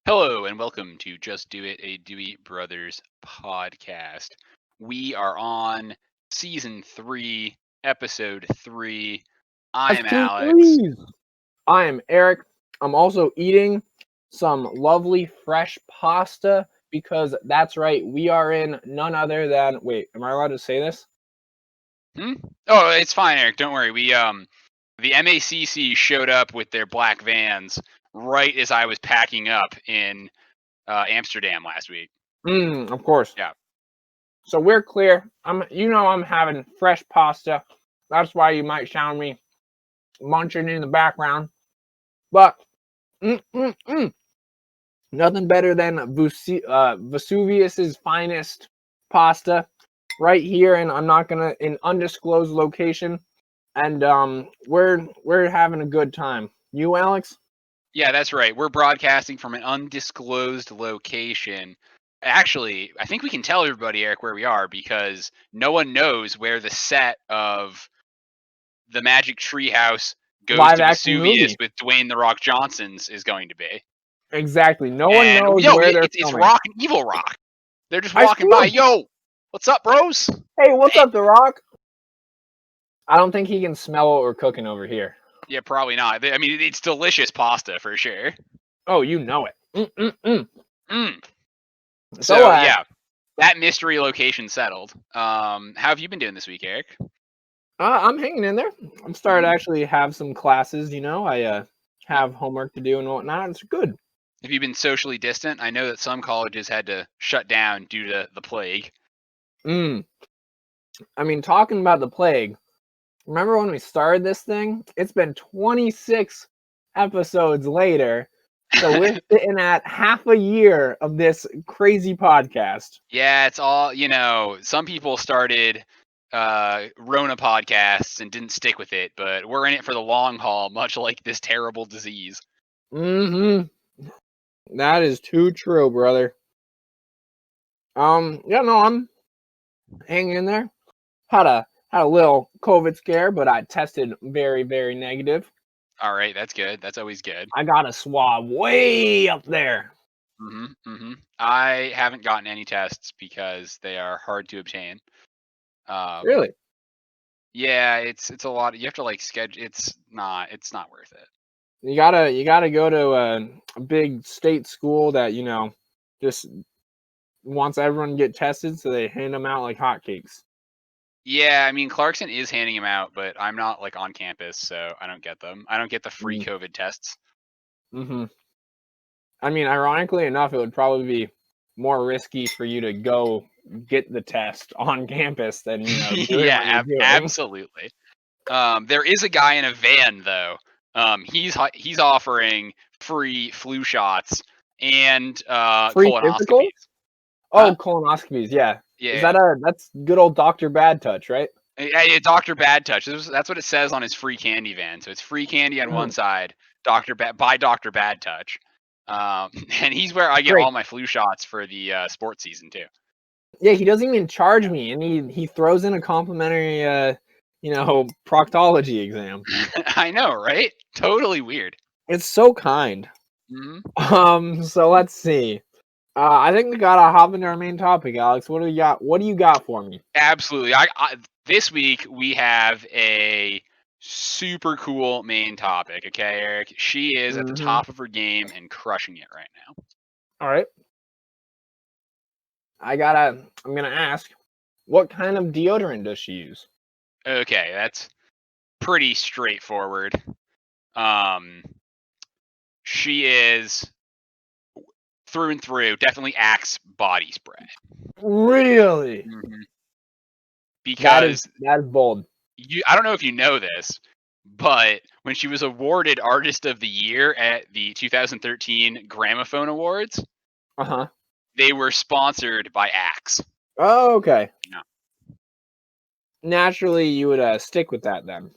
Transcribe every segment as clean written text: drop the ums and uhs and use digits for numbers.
Hello and welcome to Just Do It, a Dewey Brothers podcast. We are on season 3, episode 3. I That's am two Alex. threes. I am Eric. I'm also eating some lovely fresh pasta because that's right. We are in none other than. Wait, am I allowed to say this? Oh, it's fine, Eric. Don't worry. The MACC showed up with their black vans right as I was packing up in Amsterdam last week. Of course. Yeah. So we're clear. I'm having fresh pasta. That's why you might sound me munching in the background. But nothing better than Vesuvius's finest pasta right here, and I'm not gonna in undisclosed location, and we're having a good time. You, Alex? Yeah, that's right. We're broadcasting from an undisclosed location. Actually, I think we can tell everybody, Eric, where we are because no one knows where the set of the Magic Treehouse Goes Live to action Vesuvius movie. with Dwayne the Rock Johnson's is going to be. Exactly. No one And knows yo, where they're it's filming. Rock and Evil Rock. They're just I walking see by. him. Yo, what's up, bros? Hey, what's Hey. up, The Rock? I don't think he can smell what we're cooking over here. Yeah, probably not. I mean, it's delicious pasta for sure. Oh, you know it. So yeah, that mystery location settled. How have you been doing this week, Eric? I'm hanging in there. I'm starting to actually have some classes. I have homework to do and whatnot. It's good. Have you been socially distant? I know that some colleges had to shut down due to the plague. I mean, talking about the plague, remember when we started this thing? It's been 26 episodes later, so we're sitting at half a year of this crazy podcast. Yeah, it's all, some people started Rona podcasts and didn't stick with it, but we're in it for the long haul, much like this terrible disease. That is too true, brother. I'm hanging in there. Had a little COVID scare, but I tested very, very negative. All right, that's good. That's always good. I got a swab way up there. I haven't gotten any tests because they are hard to obtain. Really? Yeah, it's a lot. You have to schedule. It's not worth it. You gotta go to a big state school that just wants everyone to get tested, so they hand them out like hotcakes. Yeah, I mean Clarkson is handing them out, but I'm not on campus, so I don't get them. I don't get the free COVID tests. I mean, ironically enough, it would probably be more risky for you to go get the test on campus than Yeah, absolutely. There is a guy in a van though. He's offering free flu shots and free colonoscopies. physical? Oh, colonoscopies, yeah. Yeah. That's good old Dr. Bad Touch, right? Yeah, Dr. Bad Touch. That's what it says on his free candy van. So it's free candy on one side, by Dr. Bad Touch. And he's where I get all my flu shots for the sports season too. Yeah, he doesn't even charge me, and he throws in a complimentary proctology exam. I know, right? Totally weird. It's so kind. So let's see. I think we gotta hop into our main topic, Alex. What do you got? What do you got for me? Absolutely. This week we have a super cool main topic. Okay, Eric. She is at the top of her game and crushing it right now. All right. I'm gonna ask, what kind of deodorant does she use? Okay, that's pretty straightforward. She is through and through definitely Axe body spray. Really? Because that is bold. I don't know if you know this, but when she was awarded Artist of the Year at the 2013 Gramophone Awards, they were sponsored by Axe. Oh, okay. Yeah. Naturally, you would stick with that then.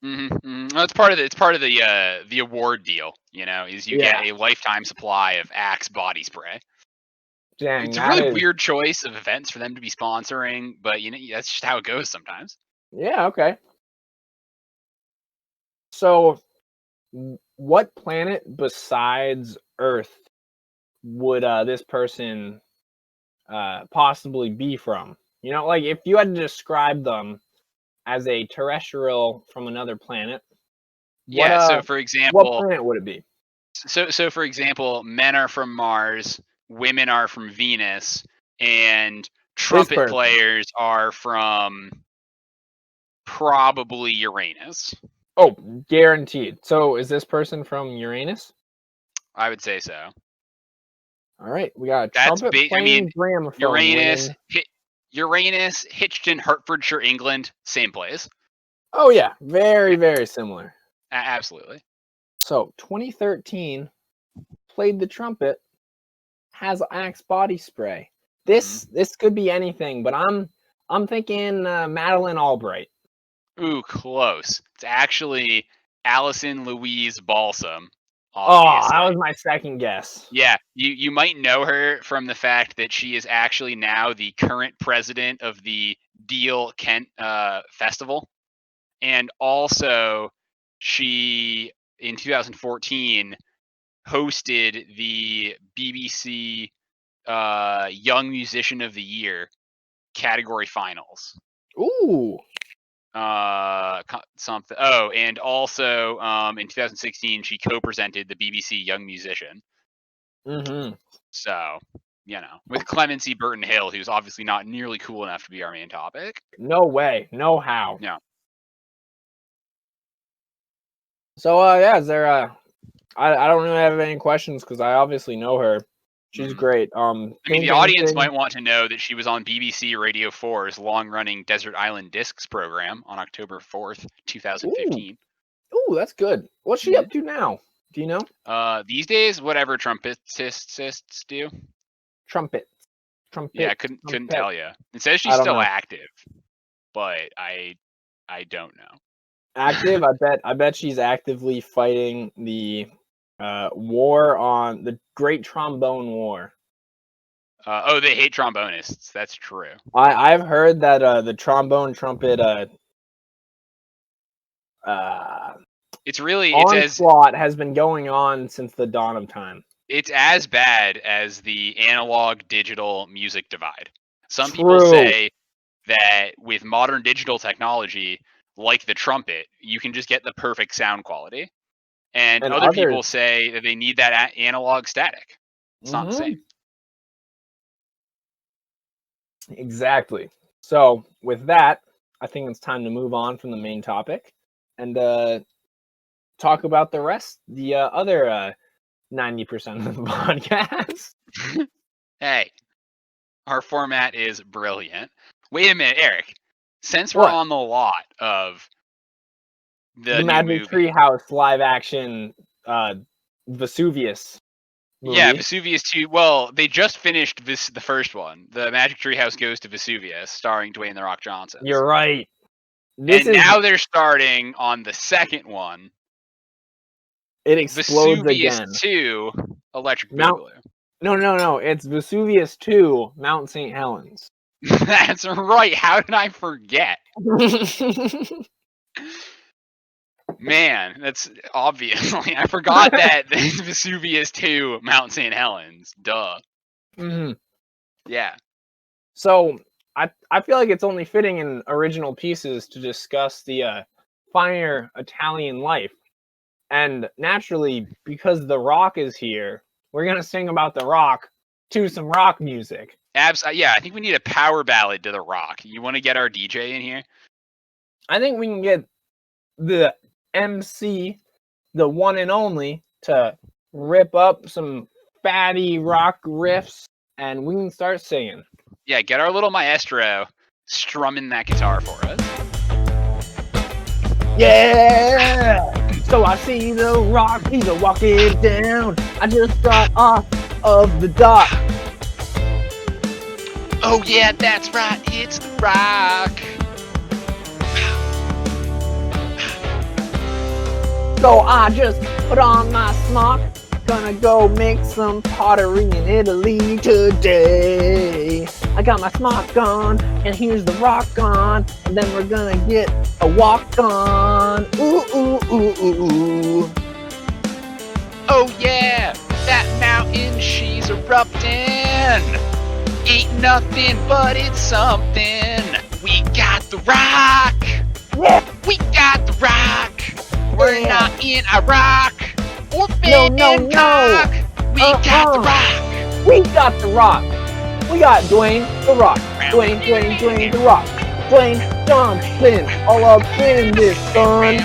Well, it's part of the award deal. Is you get a lifetime supply of Axe body spray. Dang, it's a really weird choice of events for them to be sponsoring, but that's just how it goes sometimes. Yeah. Okay. So, what planet besides Earth would this person possibly be from? You know, like if you had to describe them as a terrestrial from another planet, Yeah. So for what example, planet would it be? so for example, men are from Mars, women are from Venus, and trumpet person. players are from probably Uranus. Oh, guaranteed. So is this person from Uranus? I would say so. All right, we got a That's trumpet big. I playing mean, gramophone Uranus, winning. Uranus, Hitchin, Hertfordshire, England, same place. Oh yeah, very Yeah. very similar. Absolutely. So 2013, played the trumpet, has Axe body spray. This could be anything, but I'm thinking Madeline Albright. Ooh, close. It's actually Allison Louise Balsam. Oh, Obviously. that was my second guess. Yeah, you might know her from the fact that she is actually now the current president of the Deal Kent Festival, and also she in 2014 hosted the BBC Young Musician of the Year category finals. Ooh. Something. Oh, and also in 2016 she co-presented the BBC Young Musician. Mm-hmm. So, you know, with Clemency Burton Hill, who's obviously not nearly cool enough to be our main topic. No way. No how. Yeah. So yeah, is there I don't really have any questions because I obviously know her. She's great. I mean, the audience might want to know that she was on BBC Radio 4's long-running Desert Island Discs program on October 4th, 2015. Ooh, that's good. What's she up to now? Do you know? These days, whatever trumpetists do. Trumpet. Yeah, I couldn't tell you. It says she's still active, but I don't know. Active? I bet she's actively fighting the war on the Great Trombone War. Oh, they hate trombonists. That's true. I've heard that the trombone trumpet it's really onslaught has been going on since the dawn of time. It's as bad as the analog digital music divide. Some people say that with modern digital technology, like the trumpet, you can just get the perfect sound quality. And other people say that they need that analog static. It's not the same. Exactly. So with that, I think it's time to move on from the main topic and talk about the rest, the other 90% of the podcast. Hey, our format is brilliant. Wait a minute, Eric. Since we're on the lot of the Magic Treehouse live action Vesuvius movie. Yeah, Vesuvius 2. Well, they just finished the first one. The Magic Treehouse Goes to Vesuvius, starring Dwayne "The Rock" Johnson. You're right. Now they're starting on the second one. It explodes Vesuvius again. 2, Electric Boogaloo. No. It's Vesuvius 2, Mount St. Helens. That's right. How did I forget? Man, that's obviously. I forgot that there's Vesuvius 2, Mount St. Helens. Duh. Mm-hmm. Yeah. So I feel like it's only fitting in original pieces to discuss the finer Italian life. And naturally, because The Rock is here, we're going to sing about The Rock to some rock music. Yeah, I think we need a power ballad to The Rock. You want to get our DJ in here? I think we can get the MC, the one and only, to rip up some fatty rock riffs, and we can start singing. Yeah, get our little maestro strumming that guitar for us. Yeah! So I see The Rock, he's a walking down. I just got off of the dock. Oh yeah, that's right, it's The Rock. So I just put on my smock. Gonna go make some pottery in Italy today. I got my smock on, and here's The Rock on, and then we're gonna get a walk on. Ooh, ooh, ooh, ooh, ooh. Oh yeah, that mountain she's a erupting. Ain't nothing but it's something. We got the rock. Yeah. We got the rock. We're Yeah. not in Iraq or No. Bangkok. We got the rock. We got the rock. We got Dwayne the Rock. Dwayne the Rock. Dwayne Johnson. All up in this, son.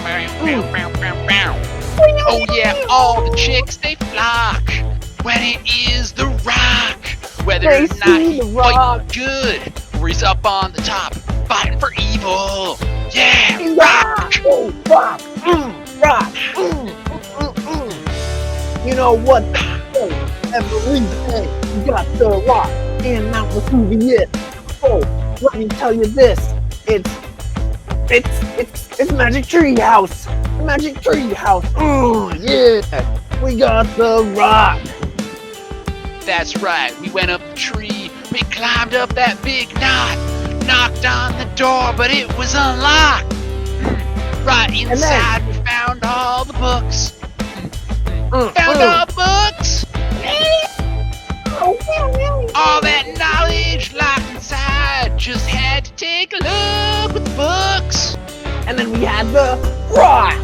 Oh yeah, all the chicks they flock when it is the rock. Whether They or not see he the rock. fighting good or he's up on the top fighting for evil. Yeah, Rock. Oh, rock. Rock. You know what they say? Every day you got the rock in Mount Vesuvius. Oh, let me tell you this. It's Magic Tree House. Magic Tree House. Oh yeah. We got the rock. that's right. We went up the tree. We climbed up that big knot. Knocked on the door, but it was unlocked. Right inside, we found all the books. Found all the books. All that knowledge locked inside. Just had to take a look with the books. And then we had the rock.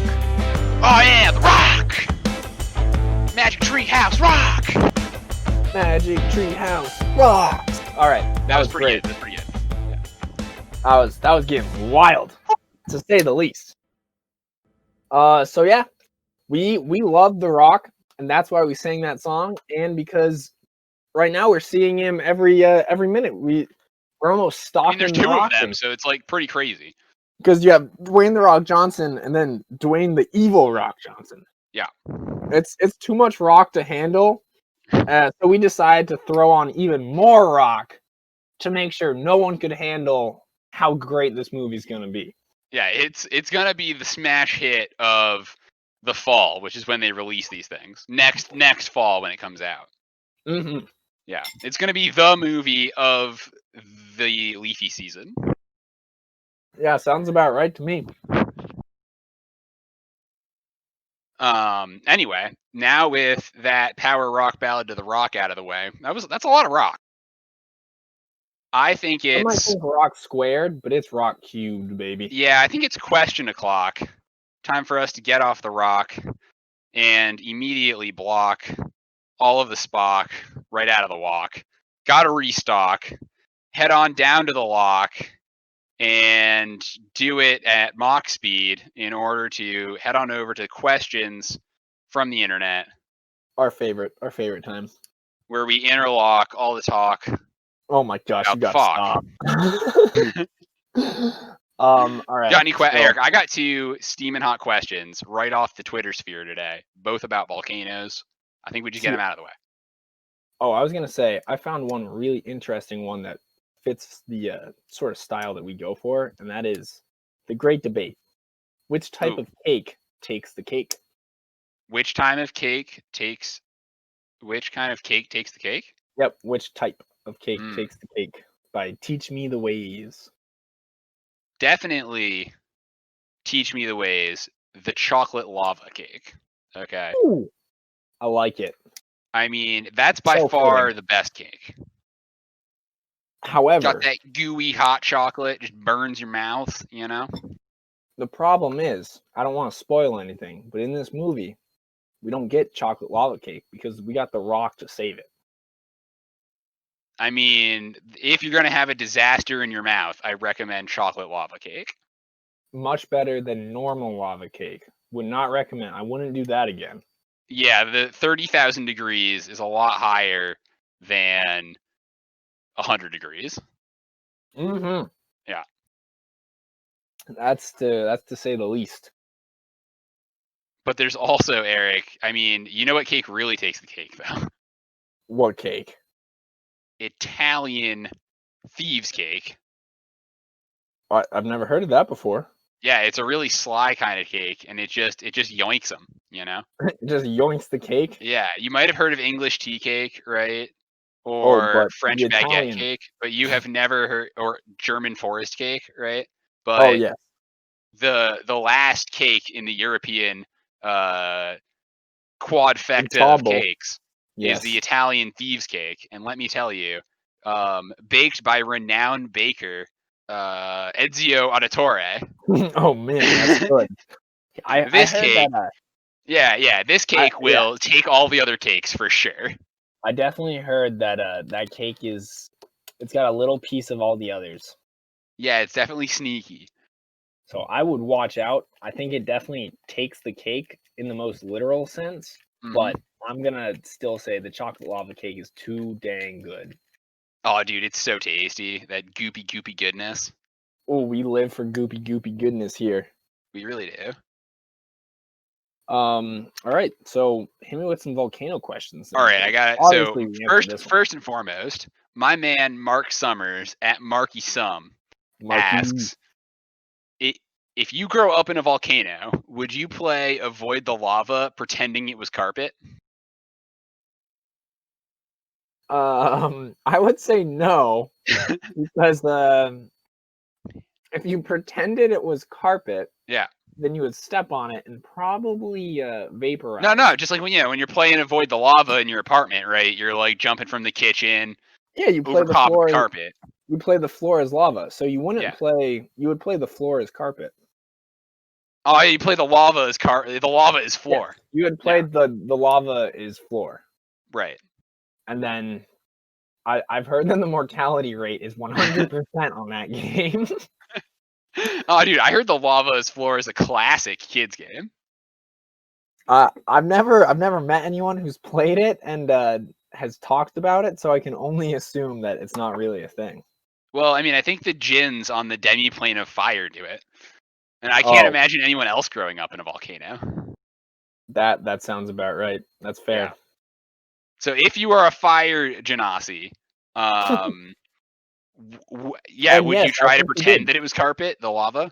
Oh yeah, the rock. Magic Tree House rock. Magic Tree House rock. All right, That was pretty good. That's pretty good. that was getting wild, to say the least. So yeah, we love the rock, and that's why we sang that song. And because right now we're seeing him every minute. We're almost I stalking mean, there's the two rock of them, so it's like pretty crazy. because you have Dwayne the Rock Johnson and then Dwayne the Evil Rock Johnson. Yeah. It's too much rock to handle, so we decided to throw on even more rock to make sure no one could handle how great this movie's gonna be. Yeah, it's gonna be the smash hit of the fall, which is when they release these things. Next fall when it comes out. Mm-hmm. Yeah, it's gonna be the movie of the leafy season. Yeah, sounds about right to me. Anyway, now with that power rock ballad to the rock out of the way, that's a lot of rock. I think I might it's think rock squared, but it's rock cubed, baby. yeah, I think it's question o'clock. Time for us to get off the rock and immediately block all of the Spock right out of the walk. Gotta restock, head on down to the lock, and do it at Mach speed in order to head on over to questions from the internet, Our favorite times. where we interlock all the talk. Oh my gosh, you About gotta fuck. stop. All right. Got any Eric? I got two steaming hot questions right off the Twitter sphere today, both about volcanoes. I think we just get them out of the way. Oh, I was gonna say I found one really interesting one that fits the sort of style that we go for, and that is the great debate: which type of cake takes the cake? Which kind of cake takes the cake? Yep, which type of cake takes the cake? By Teach Me the Ways. Definitely Teach Me the Ways, the chocolate lava cake. Okay. Ooh, I like it. I mean, that's by So far filling. the best cake. However, Got that gooey hot chocolate, just burns your mouth, you know? the problem is, I don't want to spoil anything, but in this movie, we don't get chocolate lava cake because we got the rock to save it. I mean, if you're going to have a disaster in your mouth, I recommend chocolate lava cake. Much better than normal lava cake. Would not recommend. I wouldn't do that again. Yeah, the 30,000 degrees is a lot higher than 100 degrees. Mm-hmm. Yeah. That's to say the least. But there's also, Eric, I mean, you know what cake really takes the cake, though? What cake? Italian thieves cake. I've never heard of that before. Yeah, it's a really sly kind of cake, and it just yoinks them, you know? It just yoinks the cake. Yeah, you might have heard of English tea cake, right? Or French baguette Italian cake, but you have never heard, or German forest cake, right? But oh yeah, the last cake in the European quadfecta of Ensemble. cakes is the Italian thieves cake, and let me tell you, baked by renowned baker Ezio Auditore. Oh man, that's good. I This heard cake, that. yeah, this cake will take all the other cakes for sure. I definitely heard that that cake it's got a little piece of all the others. Yeah, it's definitely sneaky. So I would watch out. I think it definitely takes the cake in the most literal sense, but I'm gonna still say the chocolate lava cake is too dang good. Oh, dude, it's so tasty. That goopy goodness. Oh, we live for goopy goodness here. We really do. All right, so hit me with some volcano questions. All right, I got it. Obviously, so first and foremost, my man Mark Summers at Marky Sum asks, if you grow up in a volcano, would you play Avoid the Lava pretending it was carpet? I would say no, because if you pretended it was carpet, yeah, then you would step on it and probably vaporize. No, just like when you're playing Avoid the Lava in your apartment, right? You're like jumping from the kitchen. Yeah, you play over the top floor of the carpet. You play the floor as lava, so you wouldn't play. You would play the floor as carpet. Oh, you play the lava as the lava is floor. Yes, you had played the lava is floor. Right. And then I've heard that the mortality rate is 100% on that game. Oh, dude, I heard the lava is floor is a classic kids game. I've never met anyone who's played it and has talked about it, so I can only assume that it's not really a thing. Well, I mean, I think the djinns on the demi-plane of fire do it. And I can't imagine anyone else growing up in a volcano. That sounds about right. That's fair. Yeah. So if you are a fire genasi, would you try to pretend that it was carpet, the lava?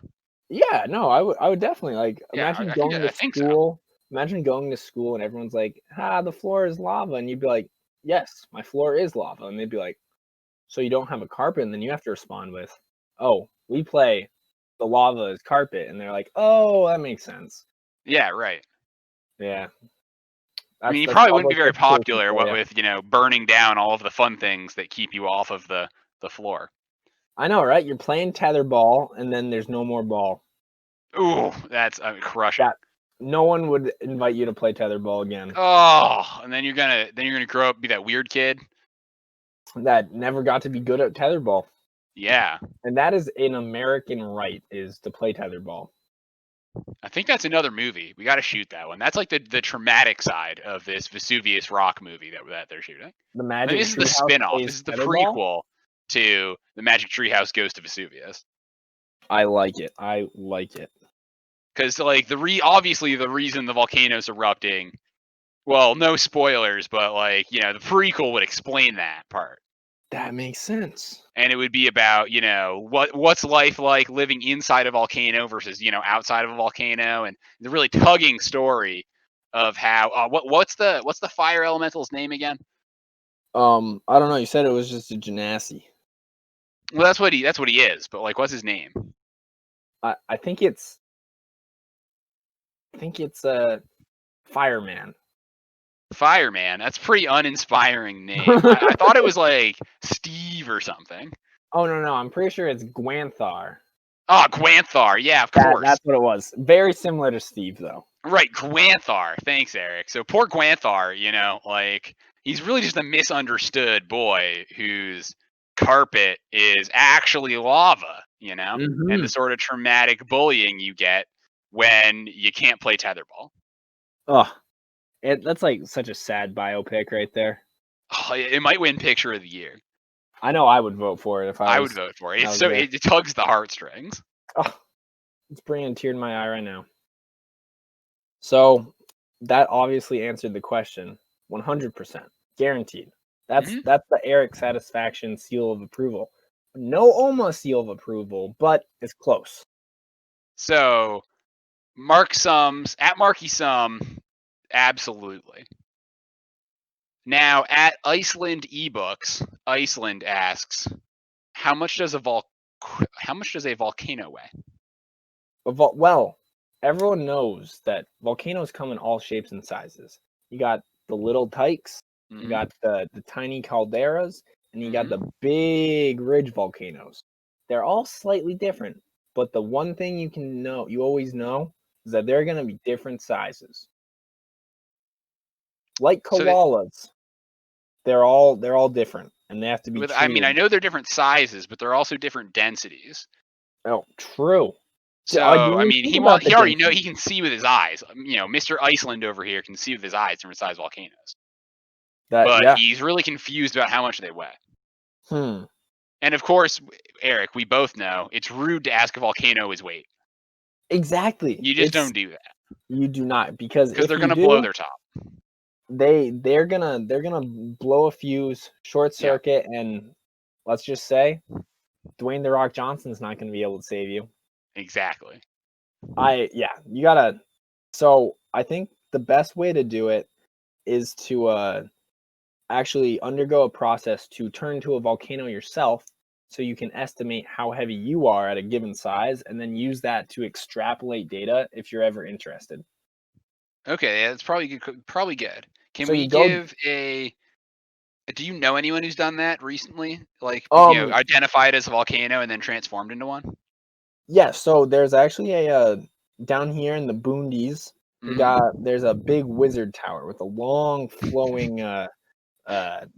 Yeah, no, I would definitely imagine going to school. So. Imagine going to school and everyone's like, the floor is lava, and you'd be like, yes, my floor is lava, and they'd be like, so you don't have a carpet, and then you have to respond with, oh, we play the lava is carpet, and they're like, oh, that makes sense. Yeah, right. Yeah. I mean, you probably wouldn't be very popular, with burning down all of the fun things that keep you off of the floor. I know, right? You're playing tetherball, and then there's no more ball. Ooh, that's crushing. No one would invite you to play tetherball again. Oh, and then you're gonna grow up and be that weird kid that never got to be good at tetherball. Yeah. And that is an American right, is to play tetherball. I think that's another movie. We got to shoot that one. That's like the traumatic side of this Vesuvius Rock movie that they're shooting. The Magic This is the spin-off. This is the prequel to the Magic Treehouse Goes to Vesuvius. I like it. Because obviously the reason the volcano's erupting, well, no spoilers, but the prequel would explain that part. That makes sense. And it would be about, what's life like living inside a volcano versus, outside of a volcano, and the really tugging story of how what's the fire elemental's name again? I don't know. You said it was just a genasi. Well, that's what he is, but what's his name? I think it's a fireman. Fireman. That's a pretty uninspiring name. I thought it was like Steve or something. Oh no! I'm pretty sure it's Gwanthar. Oh, Gwanthar. Yeah, of course. That's what it was. Very similar to Steve, though. Right, Gwanthar. Thanks, Eric. So poor Gwanthar, he's really just a misunderstood boy whose carpet is actually lava, and the sort of traumatic bullying you get when you can't play tetherball. Oh, that's such a sad biopic right there. Oh, it might win Picture of the Year. I know I would vote for it if I would vote for it. It's it tugs the heartstrings. Oh, it's bringing a tear to my eye right now. So that obviously answered the question 100%. Guaranteed. That's the Eric satisfaction seal of approval. No Oma seal of approval, but it's close. So Mark Sums at Marky Sum, absolutely. Now at Iceland eBooks, Iceland asks, how much does a volcano weigh? Well, everyone knows that volcanoes come in all shapes and sizes. You got the little tykes, You got the tiny calderas, and you got the big ridge volcanoes. They're all slightly different, but the one thing you always know, is that they're going to be different sizes. Like koalas, they're all different, and they have to be treated. I mean, I know they're different sizes, but they're also different densities. Oh, true. So, I mean, he already know he can see with his eyes. You know, Mr. Iceland over here can see with his eyes different size volcanoes. But he's really confused about how much they weigh. And of course, Eric, we both know it's rude to ask a volcano his weight. Exactly. You just don't do that. You do not, because they're gonna blow their top. They're gonna blow a fuse, short circuit, and let's just say, Dwayne "The Rock" Johnson's not gonna be able to save you. Exactly. You gotta. So I think the best way to do it is to actually undergo a process to turn into a volcano yourself, so you can estimate how heavy you are at a given size, and then use that to extrapolate data if you're ever interested. Okay, that's probably good. Probably good. Can we give a? Do you know anyone who's done that recently? Like, identified as a volcano and then transformed into one? Yeah, so there's actually a down here in the boondies. There's a big wizard tower with a long flowing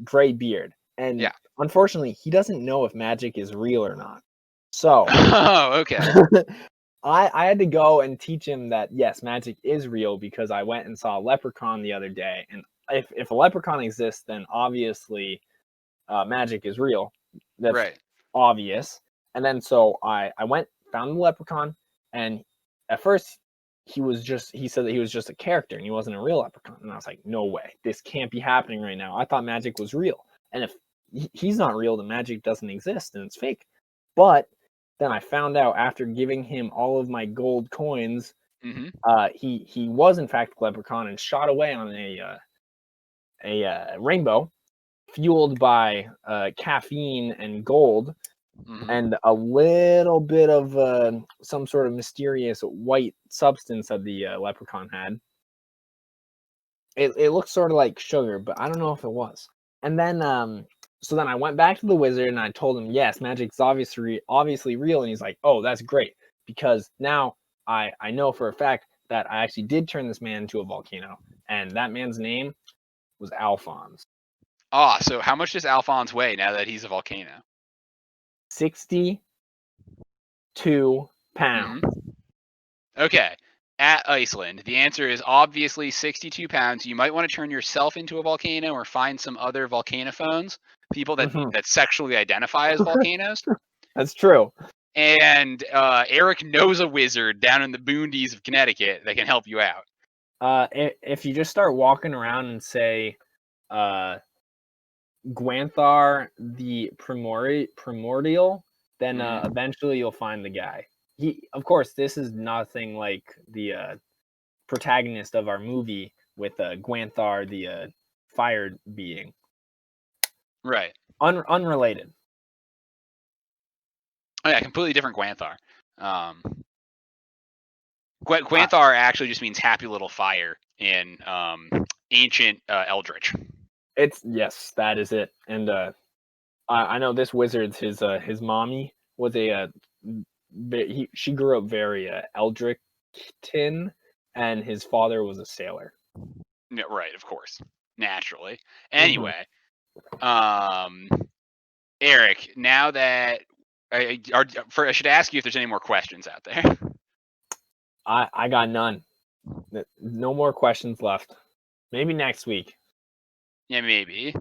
gray beard, and unfortunately, he doesn't know if magic is real or not. So, okay. I had to go and teach him that yes, magic is real, because I went and saw a leprechaun the other day, and if a leprechaun exists, then obviously magic is real. That's obvious. And then so I went, found the leprechaun, and at first he said that he was just a character and he wasn't a real leprechaun. And I was like, no way, this can't be happening right now. I thought magic was real. And if he's not real, then magic doesn't exist and it's fake. But then I found out, after giving him all of my gold coins, he was in fact a leprechaun and shot away on a rainbow fueled by caffeine and gold, and a little bit of some sort of mysterious white substance that the leprechaun had. It looked sort of like sugar, but I don't know if it was. And then so then I went back to the wizard and I told him, yes, magic's obviously real. And he's like, oh, that's great, because now I know for a fact that I actually did turn this man into a volcano, and that man's name was Alphonse. So how much does Alphonse weigh now that he's a volcano? 62 pounds. Okay. At Iceland, the answer is obviously 62 pounds. You might want to turn yourself into a volcano, or find some other volcanophones, people that sexually identify as volcanoes. That's true. And Eric knows a wizard down in the boondies of Connecticut that can help you out. If you just start walking around and say, Gwanthar the primordial, then eventually you'll find the guy. Of course, this is nothing like the protagonist of our movie with Gwanthar the fire being. Right. Unrelated. Oh yeah, completely different Gwanthar. Gwanthar actually just means happy little fire in ancient Eldritch. Yes, that is it. And I know this wizard's his mommy was she grew up very Eldritchian, and his father was a sailor. Yeah, right, of course, naturally. Anyway, Eric, now that I should ask you if there's any more questions out there. I got none. No more questions left. Maybe next week. Yeah, maybe.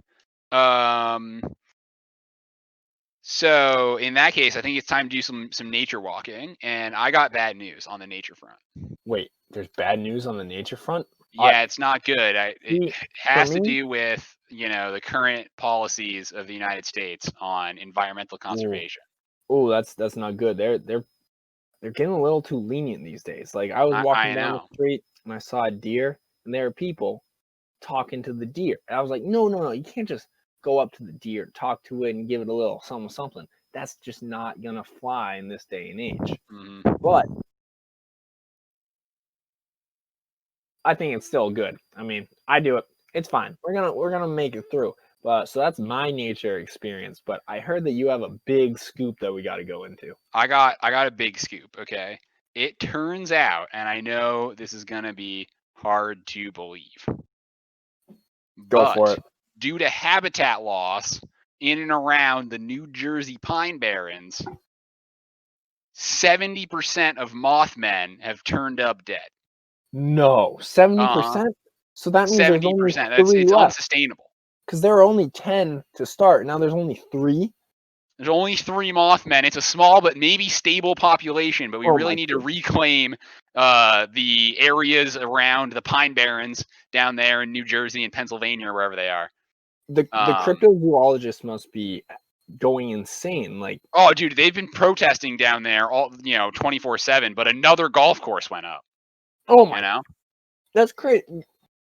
So in that case, I think it's time to do some nature walking, and I got bad news on the nature front. Wait, there's bad news on the nature front? Yeah, it's not good. It has to do with, the current policies of the United States on environmental conservation. Oh, that's not good. They're getting a little too lenient these days. Like, I was walking down the street and I saw a deer, and there are people talking to the deer. And I was like, no, you can't just go up to the deer, talk to it, and give it a little something. That's just not gonna fly in this day and age. But I think it's still good. I mean, I do it It's fine. We're gonna make it through. So that's my nature experience. But I heard that you have a big scoop that we got to go into. I got a big scoop. Okay, it turns out, and I know this is gonna be hard to believe, Go for but it. due to habitat loss in and around the New Jersey Pine Barrens, 70% of Mothmen have turned up dead. No, 70%. So that means there's only 70%. three It's left. unsustainable. Because there are only 10 to start. Now there's only 3. There's only 3 Mothmen. It's a small but maybe stable population, but we really need to reclaim the areas around the Pine Barrens down there in New Jersey and Pennsylvania or wherever they are. The cryptozoologists must be going insane. Like, oh, dude, they've been protesting down there all 24/7. But another golf course went up. Oh my! You know, that's crazy.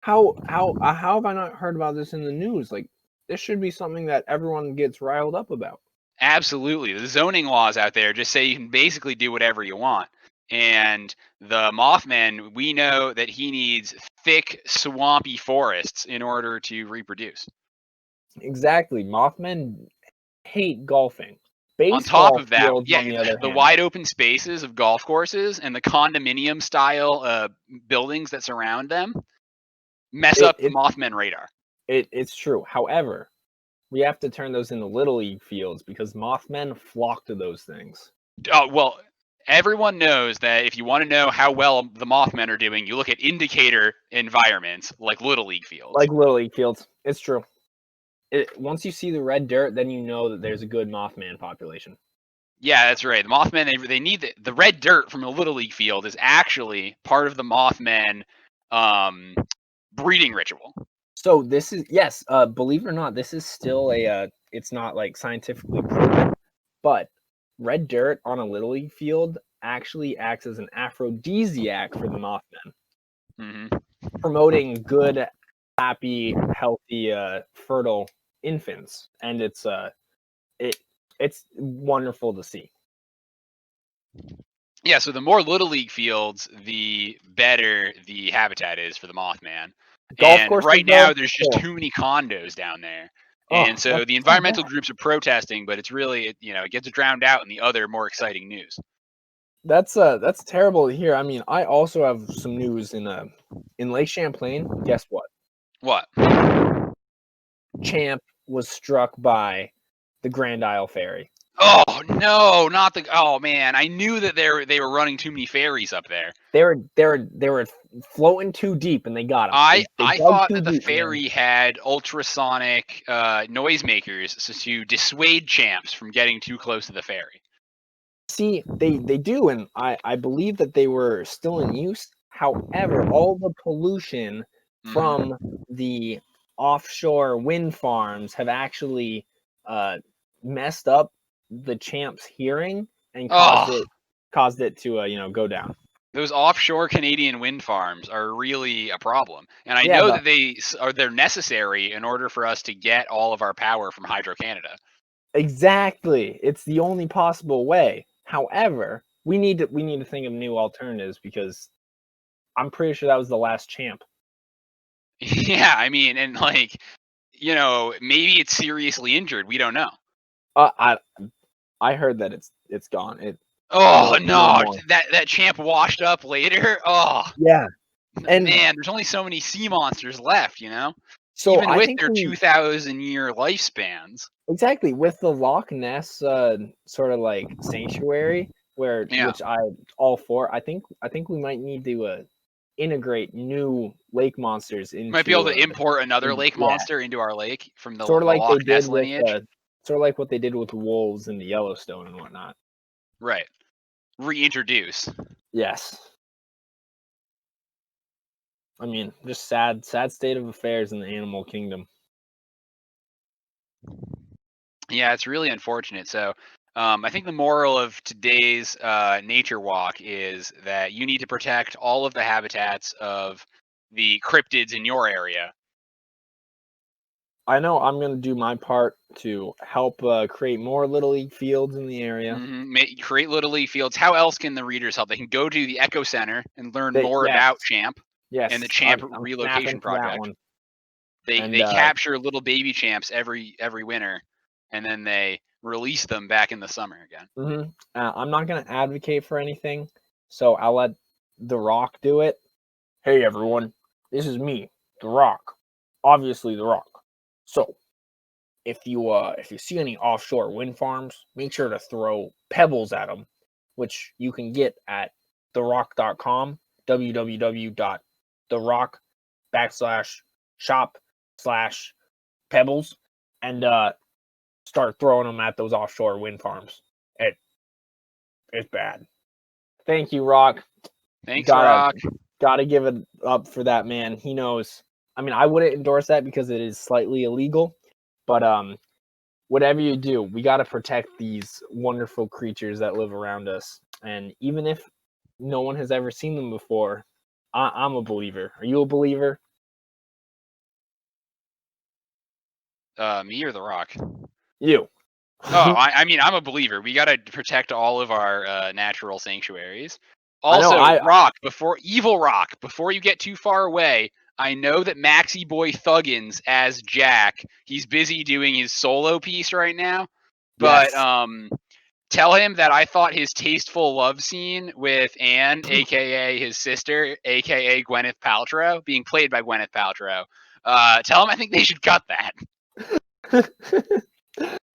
How have I not heard about this in the news? Like, this should be something that everyone gets riled up about. absolutely. The zoning laws out there just say you can basically do whatever you want. And the Mothman, we know that he needs thick, swampy forests in order to reproduce. Exactly. Mothmen hate golfing. On top of that, fields, on the wide open spaces of golf courses and the condominium style buildings that surround them mess up the Mothman radar. It's true. However, we have to turn those into Little League fields because Mothmen flock to those things. Oh, well, everyone knows that if you want to know how well the Mothmen are doing, you look at indicator environments like Little League fields. Like Little League fields. It's true. Once you see the red dirt, then you know that there's a good Mothman population. Yeah, that's right. The Mothman, they need the red dirt from a Little League field is actually part of the Mothman breeding ritual. So this is, yes, believe it or not, this is still it's not like scientifically proven, but red dirt on a Little League field actually acts as an aphrodisiac for the Mothman, promoting good, happy, healthy, fertile infants, and it's wonderful to see. Yeah, so the more Little League fields, the better the habitat is for the Mothman. Golf course right now, there's just too many condos down there. And so the environmental groups are protesting, but it's really, it gets drowned out in the other more exciting news. That's terrible to hear. I mean, I also have some news in Lake Champlain. Guess what? What? Champ was struck by the Grand Isle Ferry. Oh no, not the. Oh man, I knew that they were running too many ferries up there. They were floating too deep, and they got them. I thought that the ferry had ultrasonic noisemakers to dissuade champs from getting too close to the ferry. See, they do, and I believe that they were still in use. However, all the pollution from the offshore wind farms have actually messed up the champ's hearing and caused it to go down. Those offshore Canadian wind farms are really a problem, and I know that they're necessary in order for us to get all of our power from Hydro Canada. Exactly, it's the only possible way. However, we need to think of new alternatives because I'm pretty sure that was the last champ. Yeah, I mean, and maybe it's seriously injured. We don't know. I heard that it's gone. That champ washed up later. Oh yeah, and man, there's only so many sea monsters left, So even with their 2,000-year lifespans. Exactly, with the Loch Ness sort of like sanctuary, which I'm all for. I think we might need to integrate new lake monsters into. Might be able to import another lake monster into our lake from the sort of like Loch Ness lineage. Sort of like what they did with wolves in the Yellowstone and whatnot. Right. Reintroduce. Yes. I mean, just sad state of affairs in the animal kingdom. Yeah, it's really unfortunate. So I think the moral of today's nature walk is that you need to protect all of the habitats of the cryptids in your area. I know I'm going to do my part to help create more Little League fields in the area. Create Little League fields. How else can the readers help? They can go to the Echo Center and learn more about Champ and the Champ Relocation Project. They capture little baby champs every winter, and then they release them back in the summer again. I'm not going to advocate for anything, so I'll let The Rock do it. Hey everyone, this is me, The Rock. Obviously The Rock. So, if you see any offshore wind farms, make sure to throw pebbles at them, which you can get at therock.com, www.therock.shop/pebbles, and start throwing them at those offshore wind farms. It's bad. Thank you, Rock. Thanks, Rock. Gotta give it up for that man. He knows. I mean, I wouldn't endorse that because it is slightly illegal, but whatever you do, we gotta protect these wonderful creatures that live around us. And even if no one has ever seen them before, I'm a believer. Are you a believer? Me or The Rock? You. Oh, I mean, I'm a believer. We gotta protect all of our natural sanctuaries. Also, Rock, Evil Rock, before you get too far away, I know that MACC Boy Thuggins as Jack, he's busy doing his solo piece right now, but tell him that I thought his tasteful love scene with Anne, aka his sister, aka Gwyneth Paltrow, being played by Gwyneth Paltrow, tell him I think they should cut that.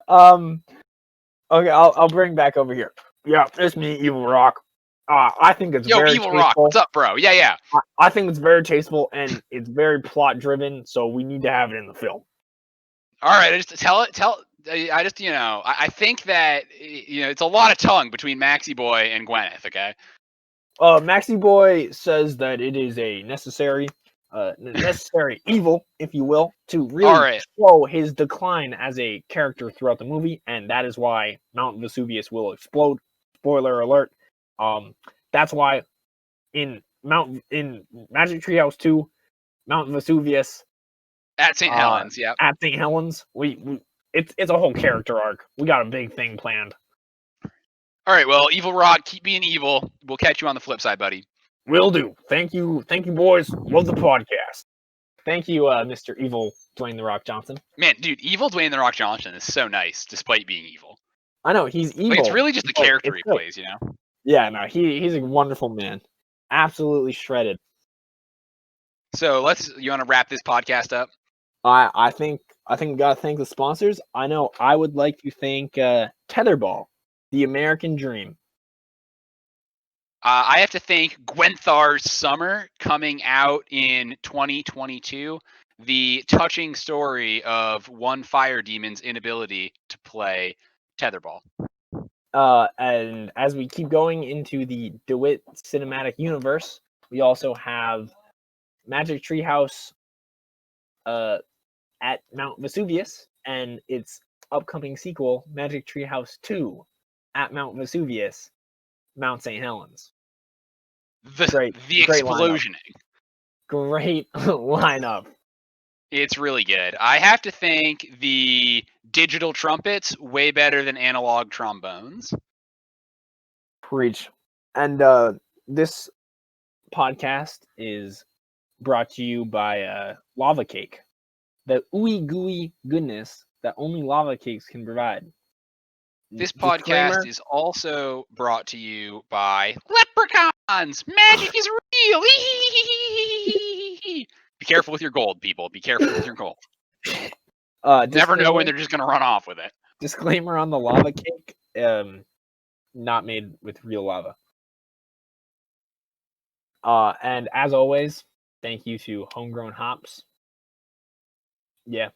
Okay, I'll bring back over here. Yeah, it's me, Evil Rock. I think it's very Evil tasteful. Rock, what's up, bro? Yeah. I think it's very tasteful and it's very plot driven, so we need to have it in the film. All right, I think that it's a lot of tongue between MACC Boy and Gwyneth. Okay. MACC Boy says that it is a necessary evil, if you will, to really show his decline as a character throughout the movie, and that is why Mount Vesuvius will explode. Spoiler alert. That's why in Magic Treehouse 2, Mount Vesuvius at St. Helens, at St. Helens, it's a whole character arc. We got a big thing planned. All right, well, Evil Rock, keep being evil. We'll catch you on the flip side, buddy. Will do. Thank you, boys. Love the podcast. Thank you, Mr. Evil Dwayne The Rock Johnson. Man, dude, Evil Dwayne The Rock Johnson is so nice, despite being evil. I know, he's evil. Like, it's really just the character he plays, Yeah, no, he's a wonderful man. Absolutely shredded. So you want to wrap this podcast up? I think we gotta thank the sponsors. I know I would like to thank Tetherball, the American Dream. I have to thank Gwenthar's Summer, coming out in 2022. The touching story of one fire demon's inability to play tetherball. And as we keep going into the DeWitt cinematic universe, we also have Magic Treehouse at Mount Vesuvius and its upcoming sequel, Magic Treehouse 2 at Mount Vesuvius, Mount St. Helens. The explosioning. Great lineup. It's really good. I have to thank the digital trumpets, way better than analog trombones. Preach. And this podcast is brought to you by Lava Cake, the ooey gooey goodness that only lava cakes can provide. This podcast is also brought to you by leprechauns. Magic is real. Be careful with your gold, people. Be careful with your gold. Never know when they're just going to run off with it. Disclaimer on the lava cake, not made with real lava. And as always, thank you to Homegrown Hops. Yeah.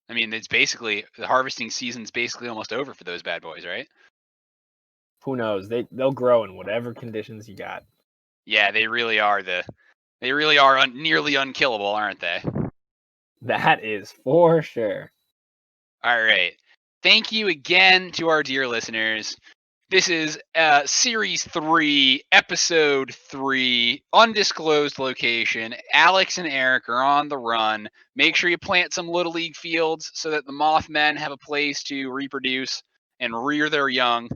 I mean, it's basically, the harvesting season's basically almost over for those bad boys, right? Who knows? They'll grow in whatever conditions you got. Yeah, they really are nearly unkillable, aren't they? That is for sure. All right. Thank you again to our dear listeners. This is Series 3, Episode 3, Undisclosed Location. Alex and Eric are on the run. Make sure you plant some Little League fields so that the Mothmen have a place to reproduce and rear their young.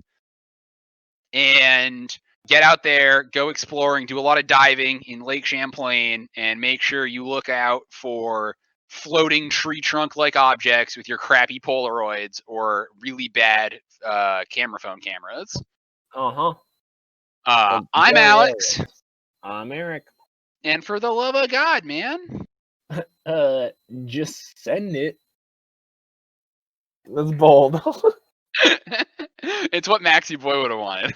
And get out there, go exploring, do a lot of diving in Lake Champlain, and make sure you look out for floating tree trunk-like objects with your crappy Polaroids or really bad camera phone cameras. I'm Alex. I'm Eric. And for the love of God, man. Just send it. That's bold. It's what Maxie Boy would have wanted.